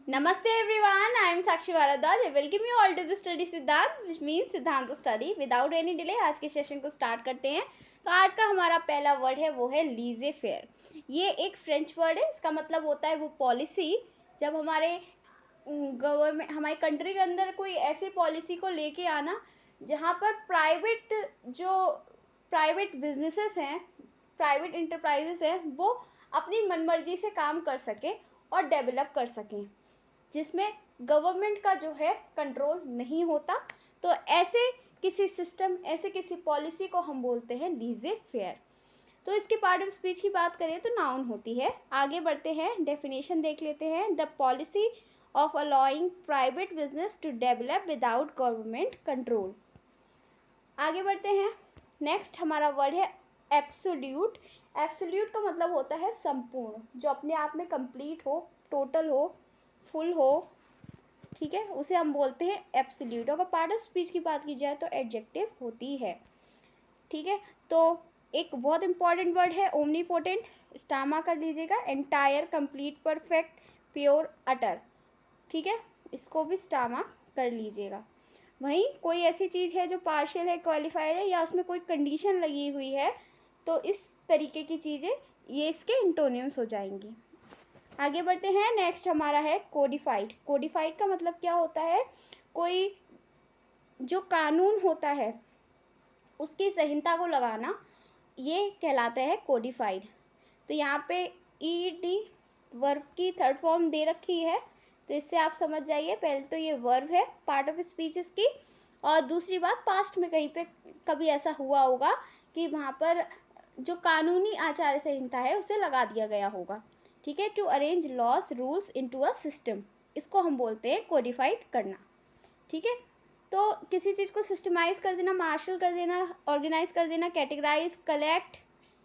Namaste everyone, I am Sakshi Bharadwaj. I welcome you all to the study सिद्धांत which means सिद्धांत study. Without any delay आज के session को start करते हैं. तो आज का हमारा पहला वर्ड है वो है लीजे फेयर. ये एक फ्रेंच वर्ड है. इसका मतलब होता है वो पॉलिसी. जब हमारे गवर्नमेंट हमारी कंट्री के अंदर कोई ऐसी पॉलिसी को लेके आना जहाँ पर प्राइवेट बिजनेसेस हैं, प्राइवेट इंटरप्राइजेस हैं, वो अपनी मनमर्जी से काम कर सकें और डेवलप कर सकें, जिसमें गवर्नमेंट का जो है कंट्रोल नहीं होता. तो ऐसे किसी सिस्टम, ऐसे किसी पॉलिसी को हम बोलते हैं लीजे फेयर. तो इसके पार्ट ऑफ स्पीच की बात करें तो नाउन होती है. आगे बढ़ते हैं, डेफिनेशन देख लेते हैं. The policy of allowing private business to develop without government control. आगे बढ़ते हैं. नेक्स्ट हमारा वर्ड है एब्सोल्यूट. एब्सोल्यूट का मतलब होता है संपूर्ण, जो अपने आप में कंप्लीट हो, टोटल हो, फुल हो. ठीक है, उसे हम बोलते हैं एब्सोल्यूट. और पार्ट ऑफ स्पीच की बात की जाए तो एडजेक्टिव होती है. ठीक है, तो एक बहुत इंपॉर्टेंट वर्ड है ओमनीपोटेंट. स्टामा कर लीजिएगा. एंटायर, कंप्लीट, परफेक्ट, प्योर, अटर. ठीक है, इसको भी स्टामा कर लीजिएगा. वहीं कोई ऐसी चीज है जो पार्शियल है, क्वालिफायर है, या उसमें कोई कंडीशन लगी हुई है, तो इस तरीके की चीजें ये इसके इंटोनिम्स हो जाएंगी. आगे बढ़ते हैं. नेक्स्ट हमारा है कोडिफाइड. कोडिफाइड का मतलब क्या होता है? कोई जो कानून होता है उसकी संहिता को लगाना, ये कहलाता है कोडिफाइड. तो यहाँ पे ईडी वर्ब की थर्ड फॉर्म दे रखी है, तो इससे आप समझ जाइए. पहले तो ये वर्ब है पार्ट ऑफ स्पीचेस की, और दूसरी बात पास्ट में कहीं पे कभी ऐसा हुआ होगा कि वहाँ पर जो कानूनी आचार संहिता है उसे लगा दिया गया होगा. ठीक है, to arrange laws rules into a system, इसको हम बोलते हैं कोडिफाइड करना. ठीक है, तो किसी चीज को सिस्टमाइज कर देना, मार्शल कर देना, ऑर्गेनाइज कर देना, कैटेगराइज, कलेक्ट,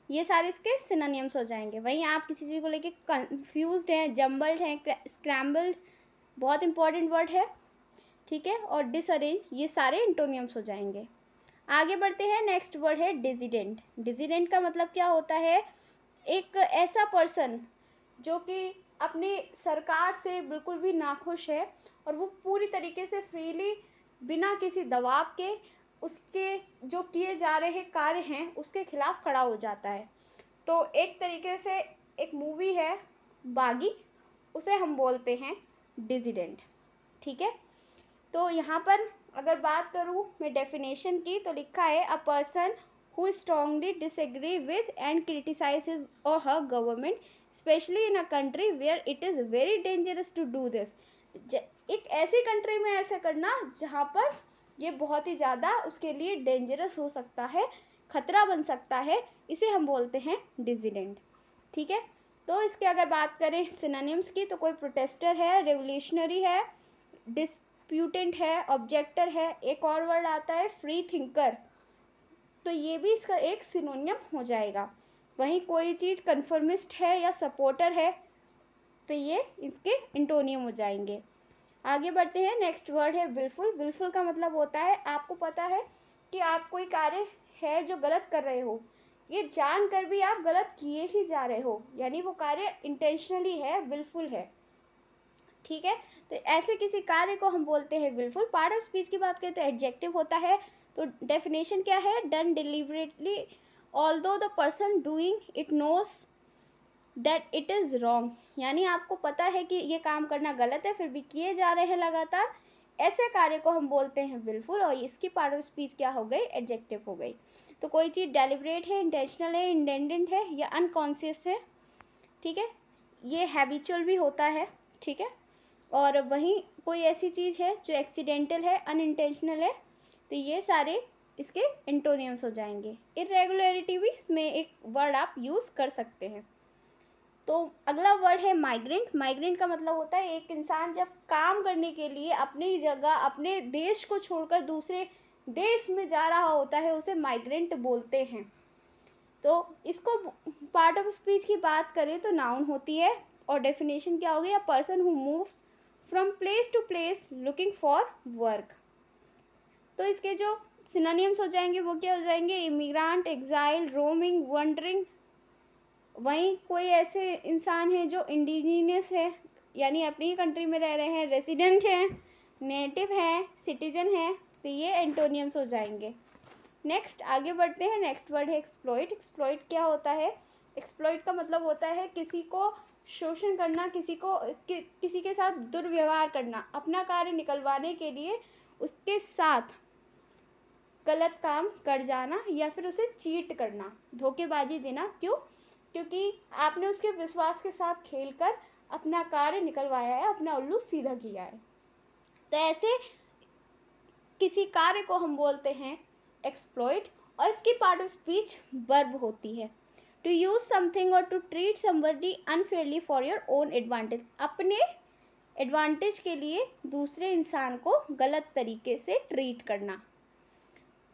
ये सारे इसके सिनोनिम्स हो जाएंगे. वहीं आप किसी चीज को लेके कंफ्यूज्ड हैं, जम्बल्ड हैं, स्क्रैम्बल्ड, बहुत इंपॉर्टेंट वर्ड है. ठीक है, और डिसअरेंज, ये सारे इंटोनियम्स हो जाएंगे. आगे बढ़ते हैं. नेक्स्ट वर्ड है डिजिडेंट. डिजिडेंट का मतलब क्या होता है? एक ऐसा पर्सन जो कि अपनी सरकार से बिल्कुल भी नाखुश है और वो पूरी तरीके से फ्रीली, बिना किसी दबाव के, उसके जो किए जा रहे कार्य हैं उसके खिलाफ खड़ा हो जाता है. तो एक तरीके से एक मूवी है बागी, उसे हम बोलते हैं डिजिडेंट. ठीक है, तो यहाँ पर अगर बात करूँ मैं डेफिनेशन की, तो लिखा है a person who strongly disagree with and criticize his or her government, especially in a country where it is very dangerous to do this. एक ऐसी कंट्री में ऐसा करना जहाँ पर ये बहुत ही ज़्यादा उसके लिए डेंजरस हो सकता है, खतरा बन सकता है, इसे हम बोलते हैं डिजिडेंट. ठीक है, तो इसके अगर बात करें सिनोनिम्स की, तो कोई प्रोटेस्टर है, रेवोल्यूशनरी है, डिस्प्यूटेंट है, ऑब्जेक्टर है, एक और वर्ड आता है फ्री थिंकर, तो ये भी इसका एक सिनोनियम हो जाएगा. वहीं कोई चीज कन्फर्मिस्ट है या सपोर्टर है, तो ये इसके इंटोनियम हो जाएंगे. आगे बढ़ते हैं. नेक्स्ट वर्ड है विलफुल. विलफुल का मतलब होता है, आपको पता है कि आप कोई कार्य है जो गलत कर रहे हो, ये जानकर भी आप गलत किए ही जा रहे हो, यानी वो कार्य इंटेंशनली है, विलफुल है. ठीक है, तो ऐसे किसी कार्य को हम बोलते हैं विलफुल. पार्ट ऑफ स्पीच की बात करें तो एडजेक्टिव होता है. तो डेफिनेशन क्या है? Done deliberately although the person doing it knows that it is wrong, यानी आपको पता है कि ये काम करना गलत है फिर भी किए जा रहे हैं लगातार, ऐसे कार्य को हम बोलते हैं विलफुल. और इसकी पार्ट ऑफ स्पीच क्या हो गई? एडजेक्टिव हो गई. तो कोई चीज डेलिबरेट है, इंटेंशनल है, इंटेंडेंट है, या अनकॉन्शियस है. ठीक है, ये हैबिचुअल भी होता है. ठीक है, और वहीं कोई ऐसी चीज है जो एक्सीडेंटल है, अनइंटेंशनल है, तो ये सारे इसके इंटोनियम्स हो जाएंगे. इरेगुलरिटी भी इसमें एक वर्ड आप यूज कर सकते हैं. तो अगला वर्ड है माइग्रेंट. माइग्रेंट का मतलब होता है एक इंसान जब काम करने के लिए अपनी जगह, अपने देश को छोड़कर दूसरे देश में जा रहा होता है, उसे माइग्रेंट बोलते हैं. तो इसको पार्ट ऑफ स्पीच की बात करें तो नाउन होती है. और डेफिनेशन क्या होगी? A person who moves from place to place looking for work. तो इसके जो सिनोनिम्स हो जाएंगे वो क्या हो जाएंगे? Immigrant, exile, roaming, wondering. वहीं कोई ऐसे इंसान है जो इंडिजिनियस है, यानी अपनी ही कंट्री में रह रहे हैं, रेसिडेंट हैं, नेटिव हैं, सिटीजन हैं, तो ये एंटोनियम्स हो जाएंगे। नेक्स्ट आगे बढ़ते हैं। नेक्स्ट वर्ड है एक्सप्लॉइट। एक्सप्लॉइट क्या होता है? एक्सप्लॉइट का मतलब होता है किसी को शोषण करना, किसी के साथ दुर्व्यवहार करना, अपना कार्य निकलवाने के लिए उसके साथ गलत काम कर जाना या फिर उसे चीट करना, धोखेबाजी देना। क्यों? क्योंकि आपने उसके विश्वास के साथ खेलकर अपना कार्य निकलवाया है, अपना उल्लू सीधा किया है। तो ऐसे किसी कार्य को हम बोलते हैं एक्सप्लॉइट, और इसकी पार्ट ऑफ स्पीच वर्ब होती है। टू यूज समथिंग और to treat somebody unfairly for your own advantage, अपने एडवांटेज के लिए दूसरे इंसान को गलत तरीके से ट्रीट करना।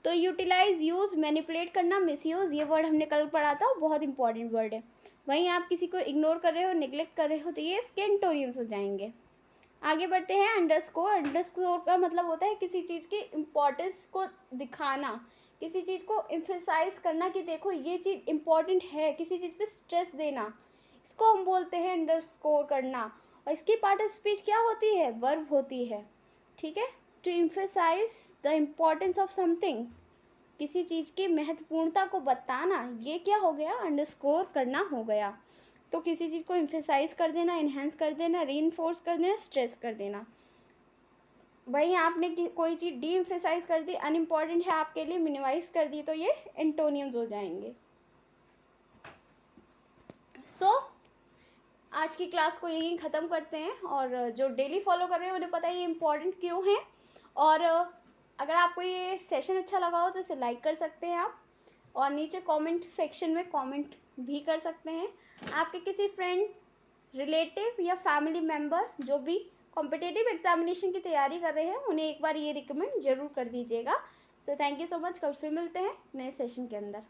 तो यूटिलाइज, यूज, मैनिपुलेट करना, मिसयूज, ये वर्ड हमने कल पढ़ा था, बहुत इंपॉर्टेंट वर्ड है। वहीं आप किसी को इग्नोर कर रहे हो, निग्लेक्ट कर रहे हो, तो ये इसके एंटोनिम्स हो जाएंगे। आगे बढ़ते हैं। अंडरस्कोर। अंडरस्कोर का मतलब होता है किसी चीज़ की इम्पोर्टेंस को दिखाना, किसी चीज़ को एम्फेसाइज करना कि देखो ये चीज़ इम्पोर्टेंट है, किसी चीज़ पे स्ट्रेस देना, इसको हम बोलते हैं अंडरस्कोर करना। और इसकी पार्ट ऑफ स्पीच क्या होती है? वर्ब होती है। ठीक है, to emphasise the importance of something, किसी चीज़ की महत्वपूर्णता को बताना, ये क्या हो गया? अंडरस्कोर करना हो गया। तो किसी चीज़ को एम्फेसाइज कर देना, इन्हेंस कर देना, रीइंफोर्स कर देना, स्ट्रेस कर देना। वहीं आपने कोई चीज़ डी एम्फेसाइज कर दी, अनइम्पॉर्टेंट है आपके लिए, मिनिमाइज कर दी, तो ये एंटोनियम्स हो जाएंगे। सो आज की क्लास को यहीं ख़त्म करते हैं, और जो डेली फॉलो कर रहे हैं उन्हें पता है ये इम्पॉर्टेंट क्यों है। और अगर आपको ये सेशन अच्छा लगा हो तो इसे लाइक कर सकते हैं आप, और नीचे कमेंट सेक्शन में कमेंट भी कर सकते हैं। आपके किसी फ्रेंड, रिलेटिव या फैमिली मेम्बर जो भी कॉम्पिटिटिव एग्जामिनेशन की तैयारी कर रहे हैं, उन्हें एक बार ये रिकमेंड जरूर कर दीजिएगा। So thank you so much. कल फिर मिलते हैं नए सेशन के अंदर।